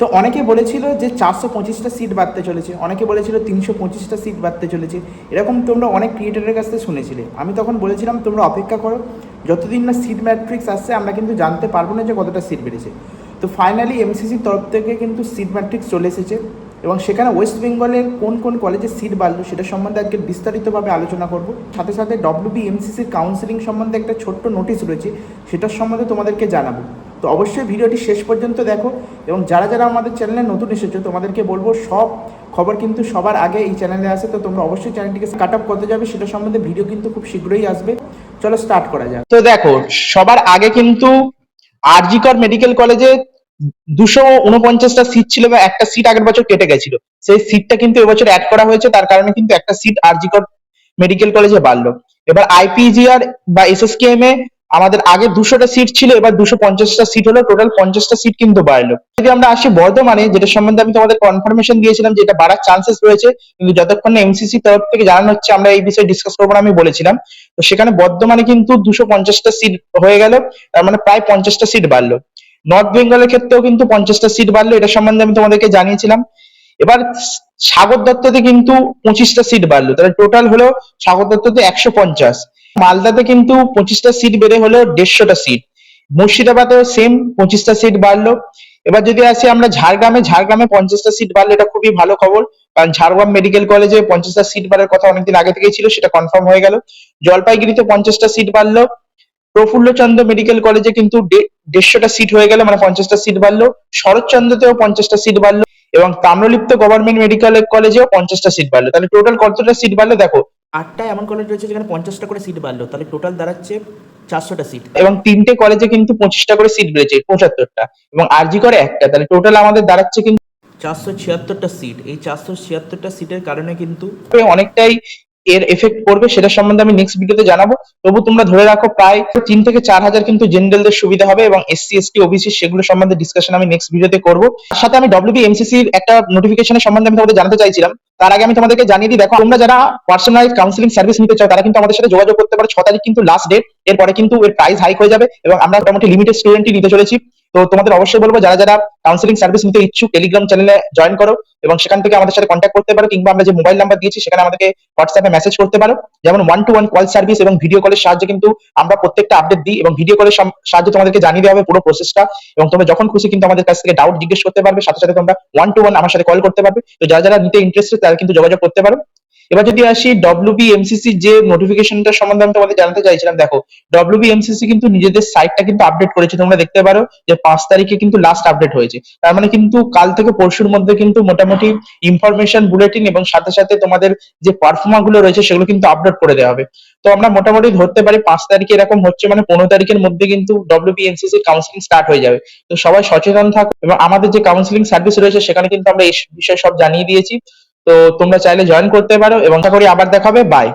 তো অনেকে বলেছিল যে 425টা সিট বাড়তে চলেছে, অনেকে বলেছিল 325টা সিট বাড়তে চলেছে, এরকম তোমরা অনেক ক্রিয়েটরের কাছ থেকে শুনেছিলে। আমি তখন বলেছিলাম তোমরা অপেক্ষা করো, যতদিন না সিট ম্যাট্রিক্স আসছে আমরা কিন্তু জানতে পারবো না যে কতটা সিট বেড়েছে। তো ফাইনালি এমসিসির তরফ থেকে কিন্তু সিট ম্যাট্রিক্স চলে এসেছে এবং সেখানে ওয়েস্ট বেঙ্গলের কোন কোন কলেজে সিট বাড়লো সেটা সম্বন্ধে আজকে বিস্তারিতভাবে আলোচনা করব। সাথে সাথে ডব্লিউবিএমসিসির কাউন্সিলিং সম্বন্ধে একটা ছোট্ট নোটিশ রয়েছে, সেটার সম্বন্ধে তোমাদেরকে জানাবো। তো অবশ্যই ভিডিওটি শেষ পর্যন্ত দেখো এবং যারা যারা আমাদের চ্যানেলে নতুন এসেছো তোমাদেরকে বলবো সব খবর কিন্তু সবার আগে এই চ্যানেলে আসে, তো তোমরা অবশ্যই চ্যানেলটিকে কাট আপ করতে যাবে, সেটা সম্বন্ধে ভিডিও কিন্তু খুব শীঘ্রই আসবে। চলো স্টার্ট করা যাক। তো দেখো, সবার আগে কিন্তু আরজি কর মেডিকেল কলেজে 249টা সিট ছিল বা একটা সিট আগের বছর কেটে গেছিল, সেই সিটটা কিন্তু এবছর অ্যাড করা হয়েছে, তার কারণে কিন্তু একটা সিট আরজি কর মেডিকেল কলেজে বাড়লো। এবার আইপিজিআর বা এসএসকেএম এ আমাদের আগে 200টা সিট ছিল, এবার 250টা সিট হলো, টোটাল 50টা সিট কিন্তু বাড়লো। যদি আমরা আসি বর্ধমানে, যেটা সম্বন্ধে আমি তোমাদের কনফার্মেশন দিয়েছিলাম যে এটা বাড়ার চান্সেস রয়েছে, কিন্তু যতক্ষণ না এমসিসি তরফ থেকে জানানো হচ্ছে আমরা এই বিষয়ে ডিসকাস করবো না, আমি বলেছিলাম। তো সেখানে বর্ধমানে কিন্তু 250টা সিট হয়ে গেল, তার মানে প্রায় 50টা সিট বাড়লো। নর্থ বেঙ্গলের ক্ষেত্রেও কিন্তু 50টা সিট বাড়লো, এটা সম্বন্ধে আমি তোমাদেরকে জানিয়েছিলাম। এবার সাগর দত্ততে কিন্তু 25টা সিট বাড়লো, তাহলে টোটাল হলো সাগর দত্ততে 150। মালদাতে কিন্তু 25টা সিট বেড়ে হলো 150টা সিট। মুর্শিদাবাদেও সেম 25টা সিট বাড়লো। এবার যদি আসি আমরা ঝাড়গ্রামে 50টা সিট বাড়লো, এটা খুবই ভালো খবর, কারণ ঝাড়গ্রাম মেডিকেল কলেজে 50টা সিট বাড়ার কথা অনেকদিন আগে থেকেই ছিল, সেটা কনফার্ম হয়ে গেল। জলপাইগুড়িতে 50টা সিট বাড়লো। প্রফুল্লচন্দ্র মেডিকেল কলেজে কিন্তু 150টা সিট হয়ে গেল, মানে 50টা সিট বাড়লো। শরৎচন্দ্রতেও 50টা সিট বাড়লো এবং তাম্রলিপ্ত গভর্নমেন্ট মেডিকেল কলেজেও 50টা সিট বাড়লো। তাহলে টোটাল কতটা সিট বাড়লো দেখো, 8টা এমন কলেজ রয়েছে যেখানে 50টা করে সিট বাড়লো, তাহলে টোটাল দাঁড়াচ্ছে 400টা সিট। এবং 3টে কলেজে কিন্তু 25টা করে সিট বেড়েছে, 75টা, এবং আরজি করে একটা, তাহলে টোটাল আমাদের দাঁড়াচ্ছে কিন্তু 476টা সিট। এই 476টা সিটের কারণে কিন্তু অনেকটাই এর এফেক্ট পড়বে, সেটা সম্বন্ধে আমি নেক্সট ভিডিওতে জানাবো। তবু তোমরা ধরে রাখো প্রায় 3 থেকে 4 হাজার কিন্তু জেনারেলদের সুবিধা হবে, এবং এসসি এসটি ওবিসি সেগুলো সম্বন্ধে ডিসকাশন আমি নেক্সট ভিডিওতে করবো। তার সাথে আমি ডব্লিউবিএমসিসির একটা নোটিফিকেশনের সম্বন্ধে আমি তোমাদের জানাতে চাইছিলাম। তার আগে আমি তোমাদেরকে জানিয়ে দিই, দেখো তোমরা যারা পার্সোনালাইজ কাউন্সিলিং সার্ভিস নিতে চাও তারা কিন্তু আমাদের সাথে যোগাযোগ করতে পারো। 6 তারিখ কিন্তু লাস্ট ডেট, এরপরে কিন্তু এর প্রাইস হাইক হয়ে যাবে এবং আমরা মোটামুটি লিমিটেড স্টুডেন্টই নিতে চলেছি। তো তোমাদের অবশ্যই বলবো যারা যারা কাউন্সিলিং সার্ভিস নিতে ইচ্ছুক টেলিগ্রাম চ্যানেলে জয়েন করো এবং সেখান থেকে আমাদের সাথে কন্ট্যাক্ট করতে পারো, কিংবা আমরা যে মোবাইল নাম্বার দিয়েছি সেখানে আমাদেরকে হোয়াটসঅ্যাপে মেসেজ করতে পারো। যেমন 1-to-1 কল সার্ভিস এবং ভিডিও কলের সাহায্যে কিন্তু আমরা প্রত্যেকটা আপডেট দিই, এবং ভিডিও কলের সাহায্যে তোমাদেরকে জানিয়ে দেওয়া হবে পুরো প্রসেসটা, এবং তোমরা যখন খুশি কিন্তু আমাদের কাছ থেকে ডাউট জিজ্ঞেস করতে পারবে, সাথে সাথে তোমরা 1-to-1 আমার সাথে কল করতে পারবে। তো যারা যারা নিতে ইন্টারেস্টেড তারা কিন্তু যোগাযোগ করতে পারো। এবার যদি আসি ডব্লিউবিএমসিসি যে নোটিফিকেশনটা সম্বন্ধে আমি তোমাদের জানাতে চাইছিলাম, দেখো ডব্লিউবিএমসিসি কিন্তু নিজেদের সাইটটা কিন্তু আপডেট করেছে, তোমরা দেখতে পারো যে 5 তারিখে কিন্তু লাস্ট আপডেট হয়েছে। তার মানে কিন্তু কাল থেকে পরশুর মধ্যে কিন্তু মোটামুটি ইনফরমেশন বুলেটিন এবং সাথে সাথে তোমাদের যে পারফর্মা গুলো রয়েছে সেগুলো কিন্তু আপলোড করে দেওয়া হবে। তো আমরা মোটামুটি ধরতে পারি 5 তারিখে এরকম হচ্ছে, মানে 15 তারিখের মধ্যে কিন্তু ডব্লিউবিএমসিসি কাউন্সিলিং স্টার্ট হয়ে যাবে। তো সবাই সচেতন থাকো, এবং আমাদের যে কাউন্সিলিং সার্ভিস রয়েছে সেখানে কিন্তু আমরা এই বিষয়ে সব জানিয়ে দিয়েছি। তো তোমরা চাইলে জয়েন করতে পারো, এবং আশা করি আবার দেখা হবে। বাই।